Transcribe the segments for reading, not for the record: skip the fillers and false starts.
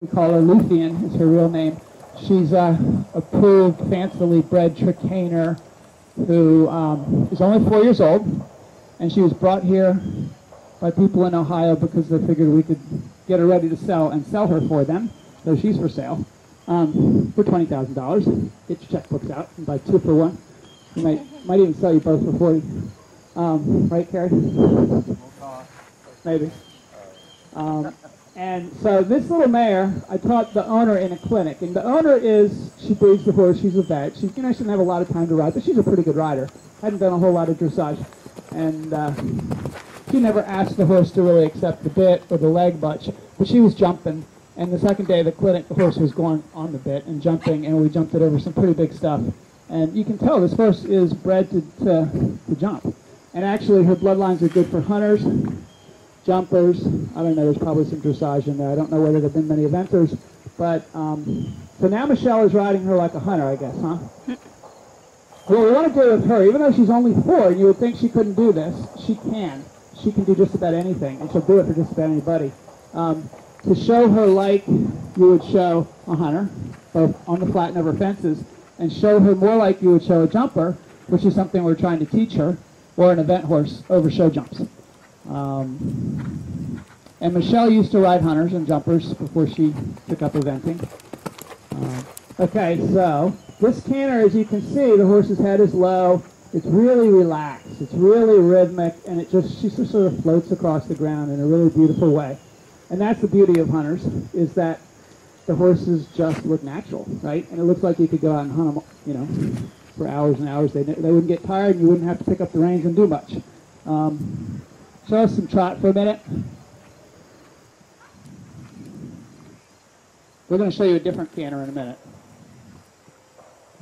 We call her Luthien, is her real name. She's a approved, fancily bred trick-hainer who is only 4 years old, and she was brought here by people in Ohio because they figured we could get her ready to sell and sell her for them. So she's for sale for $20,000. Get your checkbooks out and buy 2 for 1. We might even sell you both for 40. Right, Carrie? Maybe. And so this little mare, I taught the owner in a clinic, and the owner she breeds the horse. She's a vet. She doesn't have a lot of time to ride, but she's a pretty good rider. Hadn't done a whole lot of dressage, and she never asked the horse to really accept the bit or the leg much, but she was jumping. And the second day of the clinic, the horse was going on the bit and jumping, and we jumped it over some pretty big stuff. And you can tell this horse is bred to jump. And actually, her bloodlines are good for hunters, jumpers. I don't know, there's probably some dressage in there. I don't know whether there have been many eventers. But, so now Michelle is riding her like a hunter, I guess, huh? What we want to do with her, even though she's only 4, and you would think she couldn't do this, she can. She can do just about anything, and she'll do it for just about anybody. To show her like you would show a hunter, both on the flat and over fences, and show her more like you would show a jumper, which is something we're trying to teach her, or an event horse over show jumps. And Michelle used to ride hunters and jumpers before she took up eventing. Okay, so this canter, as you can see, the horse's head is low. It's really relaxed. It's really rhythmic, and she just sort of floats across the ground in a really beautiful way. And that's the beauty of hunters, is that the horses just look natural, right? And it looks like you could go out and hunt them, you know, for hours and hours. They wouldn't get tired, and you wouldn't have to pick up the reins and do much. Show us some trot for a minute. We're going to show you a different canter in a minute.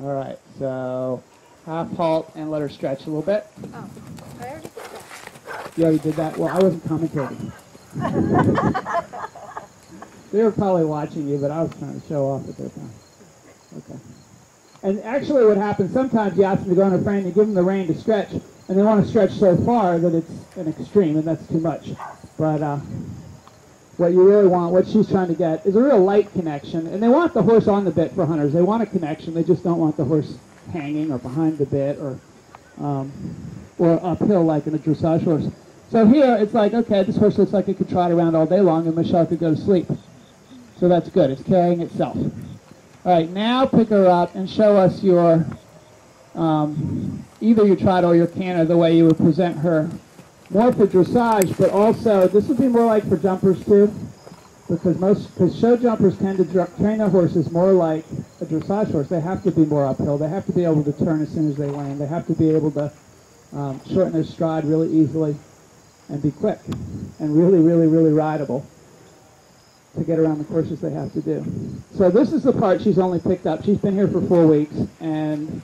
All right, so half halt and let her stretch a little bit. Oh, I already did that. You already did that? Well, I wasn't commentating. They were probably watching you, but I was trying to show off at their time. Okay. And actually what happens, sometimes you ask them to go on a frame, you give them the rein to stretch, and they want to stretch so far that it's an extreme, and that's too much. But what you really want, what she's trying to get, is a real light connection. And they want the horse on the bit for hunters. They want a connection. They just don't want the horse hanging or behind the bit or uphill like in a dressage horse. So here, it's like, okay, this horse looks like it could trot around all day long, and Michelle could go to sleep. So that's good. It's carrying itself. All right, now pick her up and show us your, either your trot or your canter, the way you would present her. More for dressage, but also, this would be more like for jumpers too, because show jumpers tend to train their horses more like a dressage horse. They have to be more uphill. They have to be able to turn as soon as they land. They have to be able to shorten their stride really easily and be quick and really, really, really rideable to get around the courses they have to do. So this is the part she's only picked up. She's been here for 4 weeks, and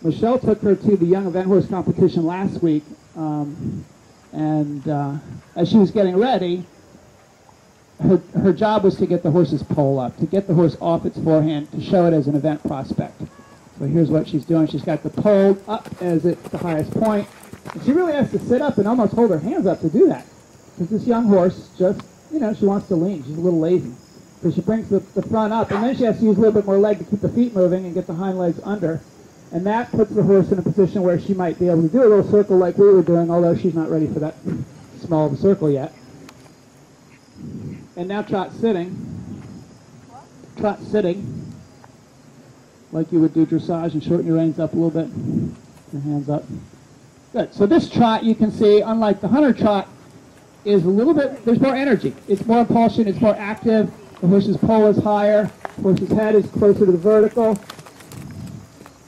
Michelle took her to the young event horse competition last week, as she was getting ready, her job was to get the horse's pole up, to get the horse off its forehand, to show it as an event prospect. So here's what she's doing. She's got the pole up as it's the highest point, and she really has to sit up and almost hold her hands up to do that, because this young horse just, you know, she wants to lean. She's a little lazy. So she brings the front up, and then she has to use a little bit more leg to keep the feet moving and get the hind legs under. And that puts the horse in a position where she might be able to do a little circle like we were doing, although she's not ready for that small of a circle yet. And now trot sitting. Trot sitting, like you would do dressage, and shorten your reins up a little bit. Your hands up. Good. So this trot, you can see, unlike the hunter trot, is a little bit, there's more energy. It's more impulsion, it's more active. The horse's pole is higher. The horse's head is closer to the vertical.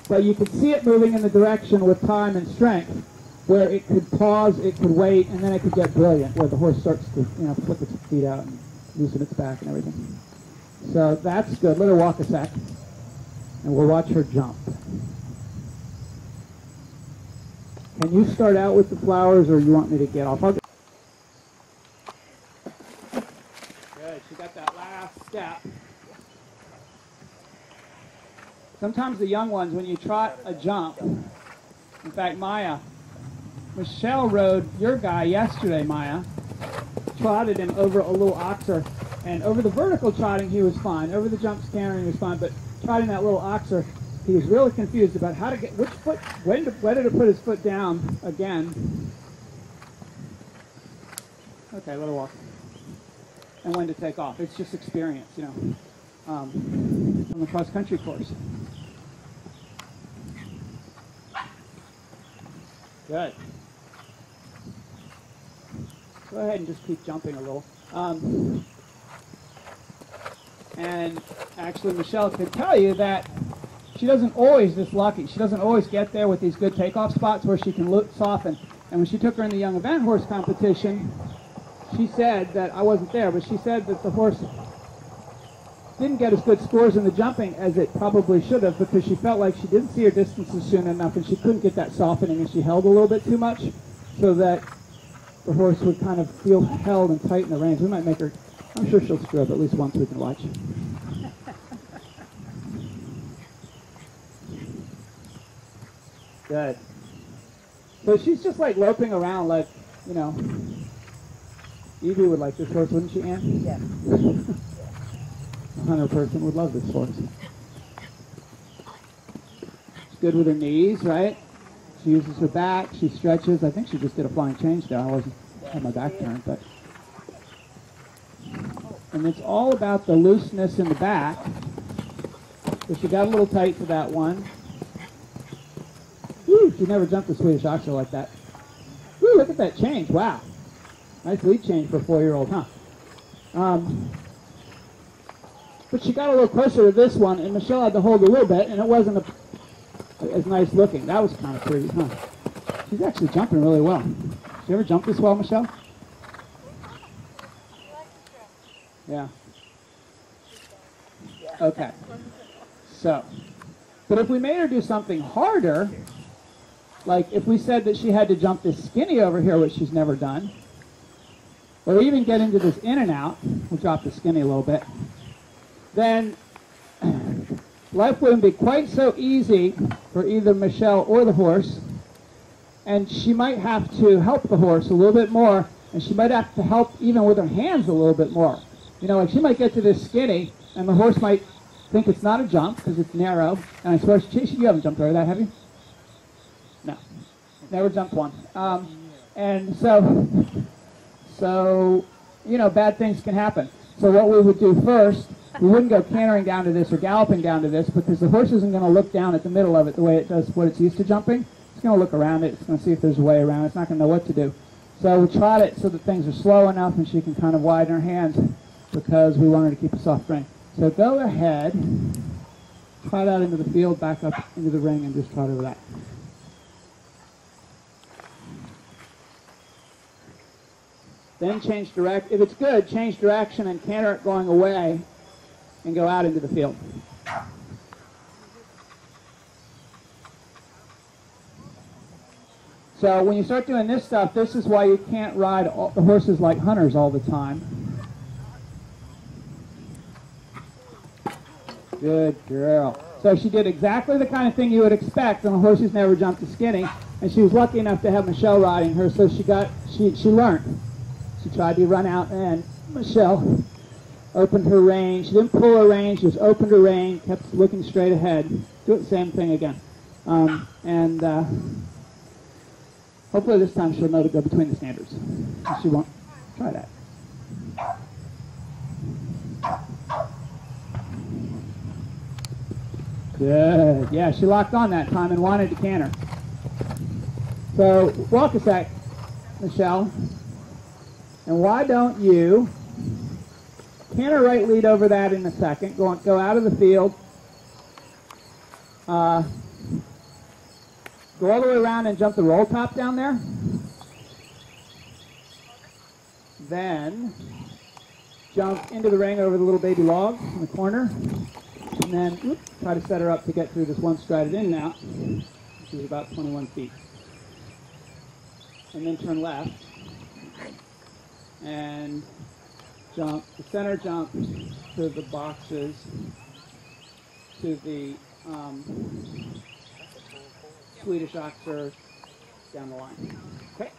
But you can see it moving in the direction with time and strength, where it could pause, it could wait, and then it could get brilliant, where the horse starts to, you know, flip its feet out and loosen its back and everything. So that's good. Let her walk a sec, and we'll watch her jump. Can you start out with the flowers, or you want me to get off? Good. She got that last step. Sometimes the young ones, when you trot a jump, in fact, Michelle rode your guy yesterday, Maya, trotted him over a little oxer, And over the vertical trotting, he was fine. Over the jump scanner, he was fine. But trotting that little oxer, he was really confused about how to get, which foot, whether to put his foot down again. Okay, let her walk. And when to take off. It's just experience, you know, on the cross-country course. Good. Go ahead and just keep jumping a little. And actually, Michelle could tell you that she doesn't always this lucky. She doesn't always get there with these good takeoff spots where she can soften. And when she took her in the young event horse competition, she said that, I wasn't there, but she said that the horse didn't get as good scores in the jumping as it probably should have, because she felt like she didn't see her distances soon enough and she couldn't get that softening, and she held a little bit too much so that the horse would kind of feel held and tight in the reins. We might make her, I'm sure she'll screw up at least once we can watch. Good. So she's just like loping around like, you know, Evie would like this horse, wouldn't she, Ann? Yeah. A hunter person would love this horse. She's good with her knees, right? She uses her back, she stretches. I think she just did a flying change there. I wasn't had my back turned, but. And it's all about the looseness in the back. So she got a little tight to that one. Woo, she never jumped a Swedish oxer like that. Woo, look at that change, wow. Nice lead change for a 4-year-old, huh? But she got a little closer to this one, and Michelle had to hold a little bit, and it wasn't as nice looking. That was kind of pretty, huh? She's actually jumping really well. Did you ever jump this well, Michelle? Yeah. Okay. So, but if we made her do something harder, like if we said that she had to jump this skinny over here, which she's never done, or even get into this in and out, we'll drop the skinny a little bit, then life wouldn't be quite so easy for either Michelle or the horse, and she might have to help the horse a little bit more, and she might have to help even with her hands a little bit more. You know, like she might get to this skinny, and the horse might think it's not a jump because it's narrow, and I suppose you haven't jumped over that, have you? No, never jumped one. And so, you know, bad things can happen. So what we would do first, we wouldn't go cantering down to this or galloping down to this, because the horse isn't going to look down at the middle of it the way it does what it's used to jumping. It's going to look around it. It's going to see if there's a way around it. It's not going to know what to do. So we trot it so that things are slow enough and she can kind of widen her hands, because we want her to keep a soft rein. So go ahead, trot out into the field, back up into the ring, and just trot over that. Then change direct. If it's good, change direction and canter it going away and go out into the field. So when you start doing this stuff, this is why you can't ride the horses like hunters all the time. Good girl. So she did exactly the kind of thing you would expect on a horse who's never jumped a skinny, and she was lucky enough to have Michelle riding her, so she learned. She tried to run out, and Michelle opened her rein. She didn't pull her rein, she just opened her rein, kept looking straight ahead. Do it the same thing again. Hopefully this time she'll know to go between the standards. She won't. Try that. Good. Yeah, she locked on that time and wanted to canter. So walk a sec, Michelle. And why don't you canter right lead over that in a second. Go out of the field. Go all the way around and jump the roll top down there. Then jump into the ring over the little baby log in the corner. And then try to set her up to get through this one strided in and out, which is about 21 feet. And then turn left. And jump, the center jump to the boxes, to the Swedish oxer down the line. Okay.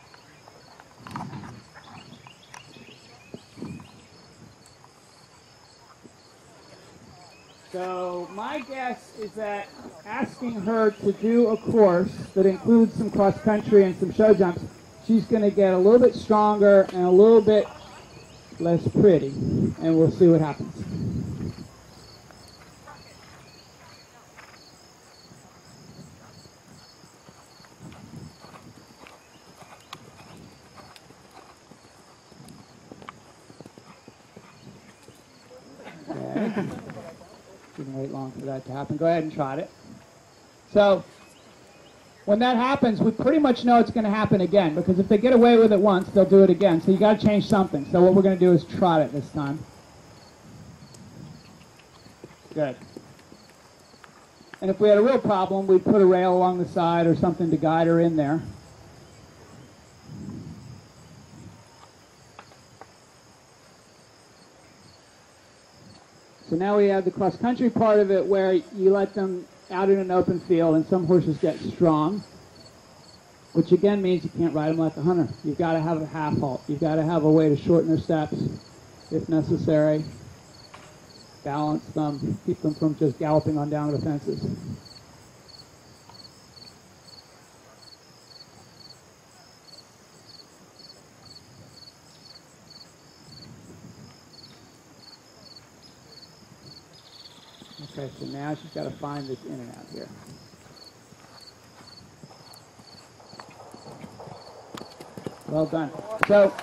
So my guess is that asking her to do a course that includes some cross country and some show jumps, she's going to get a little bit stronger and a little bit less pretty, and we'll see what happens. Okay. Didn't wait long for that to happen. Go ahead and try it. So when that happens, we pretty much know it's going to happen again, because if they get away with it once, they'll do it again. So you got to change something. So what we're going to do is trot it this time. Good. And if we had a real problem, we'd put a rail along the side or something to guide her in there. So now we have the cross-country part of it where you let them out in an open field, and some horses get strong, which again means you can't ride them like a hunter. You've got to have a half halt. You've got to have a way to shorten their steps if necessary, balance them, keep them from just galloping on down to the fences. Okay, so now she's got to find this in and out here. Well done. So,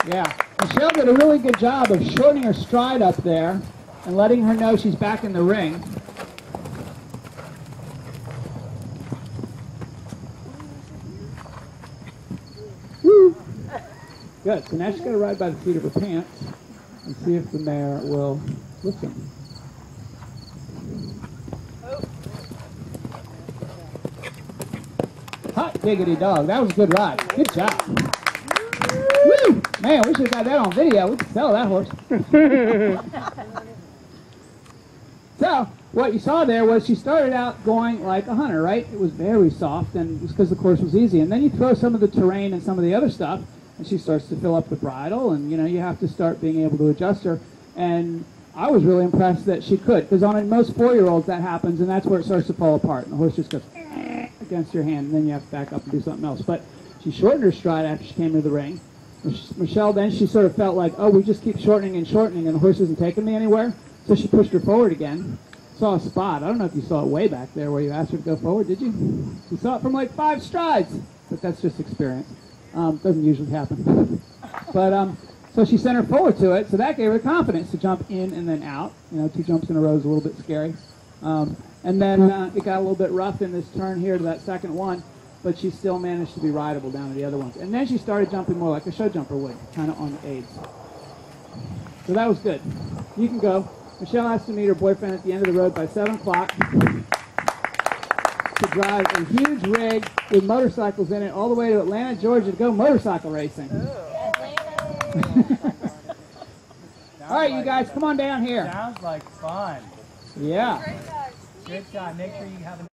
yeah, Michelle did a really good job of shortening her stride up there and letting her know she's back in the ring. Woo! Good. So now she's got to ride by the seat of her pants and see if the mare will listen. Hot diggity dog. That was a good ride. Good job. Woo! Man, we should have got that on video. We could sell that horse. So, what you saw there was she started out going like a hunter, right? It was very soft, and it's because the course was easy. And then you throw some of the terrain and some of the other stuff, and she starts to fill up the bridle, and you know, you have to start being able to adjust her. And I was really impressed that she could, because on most 4-year-olds that happens, and that's where it starts to fall apart. And the horse just goes against your hand, and then you have to back up and do something else. But she shortened her stride after she came to the ring. Michelle, then she sort of felt like, oh, we just keep shortening and shortening, and the horse isn't taking me anywhere. So she pushed her forward again. Saw a spot. I don't know if you saw it way back there where you asked her to go forward, did you? You saw it from like 5 strides. But that's just experience. Doesn't usually happen. But so she sent her forward to it, so that gave her confidence to jump in and then out. You know, 2 jumps in a row is a little bit scary. And then it got a little bit rough in this turn here to that second one, but she still managed to be rideable down to the other ones. And then she started jumping more like a show jumper would, kind of on the aids. So that was good. You can go. Michelle has to meet her boyfriend at the end of the road by 7 o'clock to drive a huge rig with motorcycles in it all the way to Atlanta, Georgia to go motorcycle racing. All right, you guys, come on down here. Sounds like fun. Yeah. Good time. Make sure you have